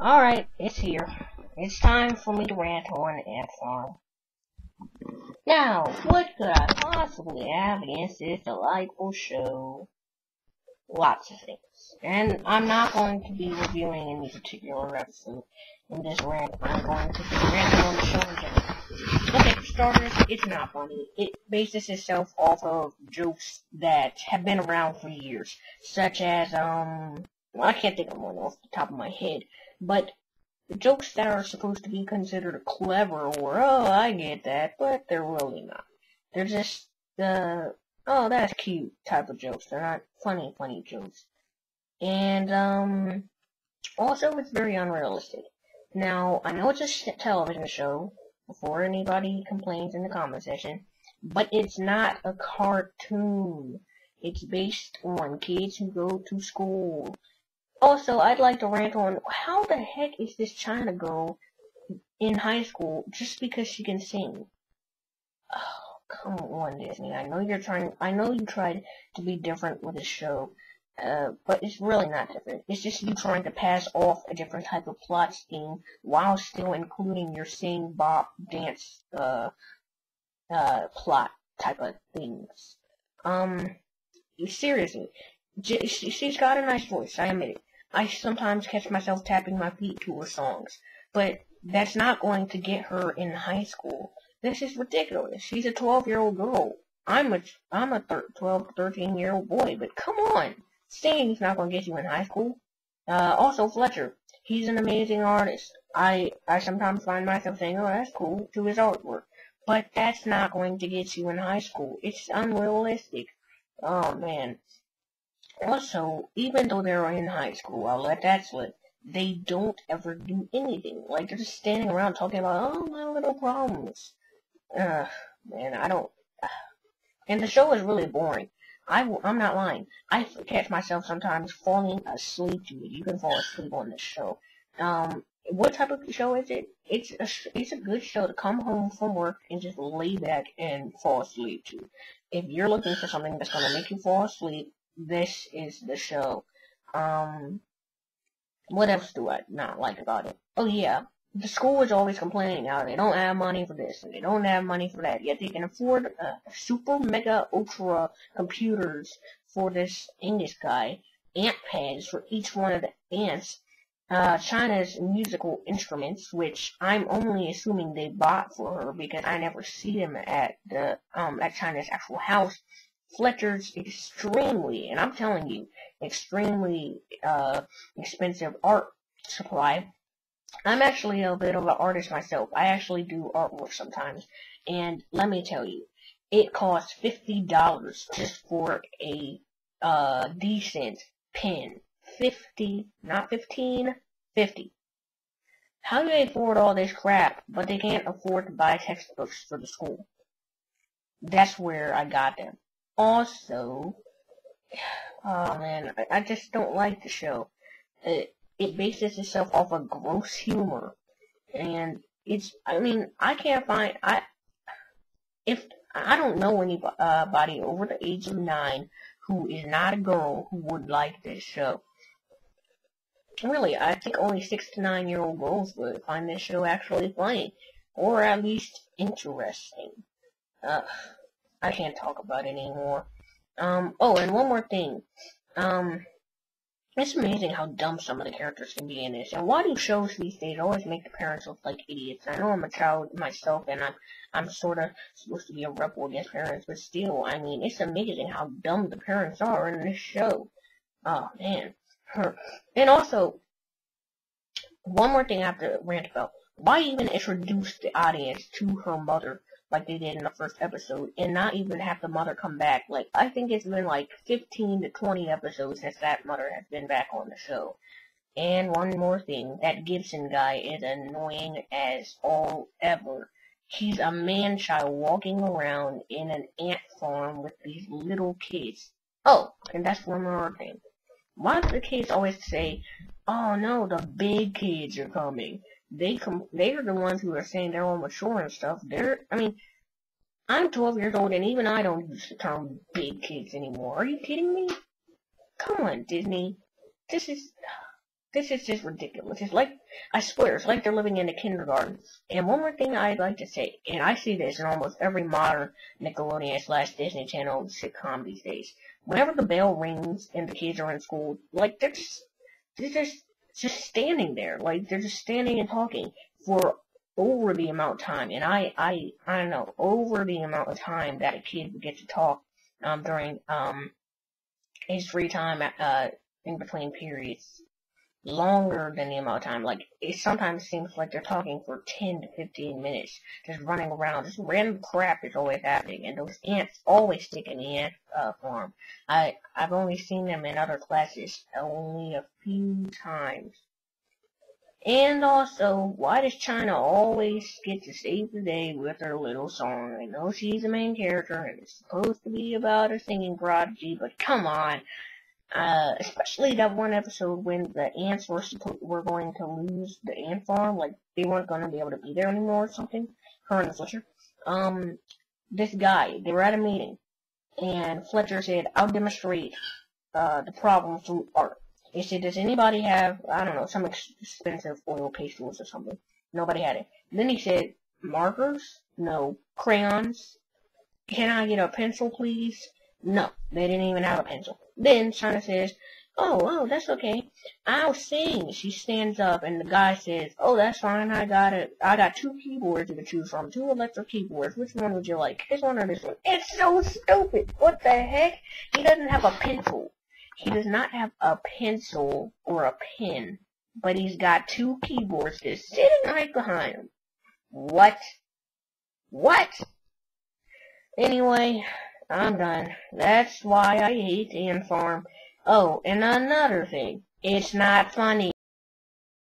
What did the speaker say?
Alright, it's here. It's time for me to rant on A.N.T Farm. Now, what could I possibly have against this delightful show? Lots of things. And I'm not going to be reviewing any particular episode in this rant. I'm going to be ranting on the show in general. Okay, for starters, it's not funny. It bases itself off of jokes that have been around for years, such as, well, I can't think of one off the top of my head, but the jokes that are supposed to be considered clever or, oh, I get that, but they're really not. They're just, oh, that's cute type of jokes. They're not funny jokes. And, also it's very unrealistic. Now, I know it's a television show, before anybody complains in the comment section, but it's not a cartoon. It's based on kids who go to school. Also, I'd like to rant on how the heck is this China girl in high school just because she can sing? Oh, come on, Disney. I know you tried to be different with this show, but it's really not different. It's just you trying to pass off a different type of plot scheme while still including your sing, bop, dance, plot type of things. Seriously, she's got a nice voice, I admit it. I sometimes catch myself tapping my feet to her songs, but that's not going to get her in high school. This is ridiculous. She's a 12-year-old girl. I'm a 12 to 13-year-old boy, but come on. Singing's not going to get you in high school. Also Fletcher. He's an amazing artist. I sometimes find myself saying, oh, that's cool, to his artwork. But that's not going to get you in high school. It's unrealistic. Oh, man. Also, even though they're in high school, I'll let that slip, they don't ever do anything. Like, they're just standing around talking about, oh, my little problems. Man, I don't... And the show is really boring. I'm not lying. I catch myself sometimes falling asleep to it. You can fall asleep on this show. What type of show is it? It's a good show to come home from work and just lay back and fall asleep to. If you're looking for something that's gonna make you fall asleep, this is the show. What else do I not like about it? Oh yeah, the school is always complaining how they don't have money for this and they don't have money for that, yet they can afford super mega ultra computers for this English guy, ant pads for each one of the ants, China's musical instruments, which I'm only assuming they bought for her because I never see them at China's actual house. Fletcher's extremely, and I'm telling you, extremely expensive art supply. I'm actually a bit of an artist myself. I actually do artwork sometimes, and let me tell you, it costs $50 just for a decent pen. 50, not 15, 50. How do they afford all this crap, but they can't afford to buy textbooks for the school? That's where I got them. Also, oh man, I just don't like the show. It bases itself off of gross humor, and I can't find, if I don't know anybody over the age of 9 who is not a girl who would like this show. Really, I think only 6 to 9-year-old girls would find this show actually funny, or at least interesting. I can't talk about it anymore. Oh, and one more thing. It's amazing how dumb some of the characters can be in this. And why do shows these days always make the parents look like idiots? I know I'm a child myself, and I'm sort of supposed to be a rebel against parents, but still, I mean, it's amazing how dumb the parents are in this show. Oh, man. And also, one more thing I have to rant about. Why even introduce the audience to her mother like they did in the first episode, and not even have the mother come back? Like, I think it's been like 15 to 20 episodes since that mother has been back on the show. And one more thing, that Gibson guy is annoying as all ever. He's a man-child walking around in an ant farm with these little kids. Oh, and that's one more thing. Why do the kids always say, oh no, the big kids are coming? They are the ones who are saying they're all mature and stuff. I'm 12 years old and even I don't use the term big kids anymore. Are you kidding me? Come on, Disney. This is, This is just ridiculous. It's like, I swear, it's like they're living in a kindergarten. And one more thing I'd like to say, and I see this in almost every modern Nickelodeon/Disney Channel sitcom these days. Whenever the bell rings and the kids are in school, like, they're just standing there. Like, they're just standing and talking for over the amount of time. And I don't know, over the amount of time that a kid would get to talk, during, his free time, in between periods. Longer than the amount of time. Like, it sometimes seems like they're talking for 10 to 15 minutes, just running around. Just random crap is always happening, and those ants always stick in the ant farm. I've only seen them in other classes only a few times. And also, why does China always get to save the day with her little song? I know she's the main character, and it's supposed to be about a singing prodigy, but come on. Especially that one episode when the ants were going to lose the ant farm, like they weren't going to be able to be there anymore or something. Her and Fletcher. This guy, they were at a meeting, and Fletcher said, "I'll demonstrate the problem through art." He said, "Does anybody have, I don't know, some expensive oil pastels or something?" Nobody had it. Then he said, "Markers? No. Crayons? Can I get a pencil, please?" No, they didn't even have a pencil. Then China says, oh, that's okay. I'll sing. She stands up, and the guy says, "Oh, that's fine. I got 2 keyboards to choose from. 2 electric keyboards. Which one would you like? This one or this one?" It's so stupid. What the heck? He doesn't have a pencil. He does not have a pencil or a pen, but he's got 2 keyboards just sitting right behind him. What? Anyway, I'm done. That's why I hate A.N.T Farm. Oh, and another thing. It's not funny.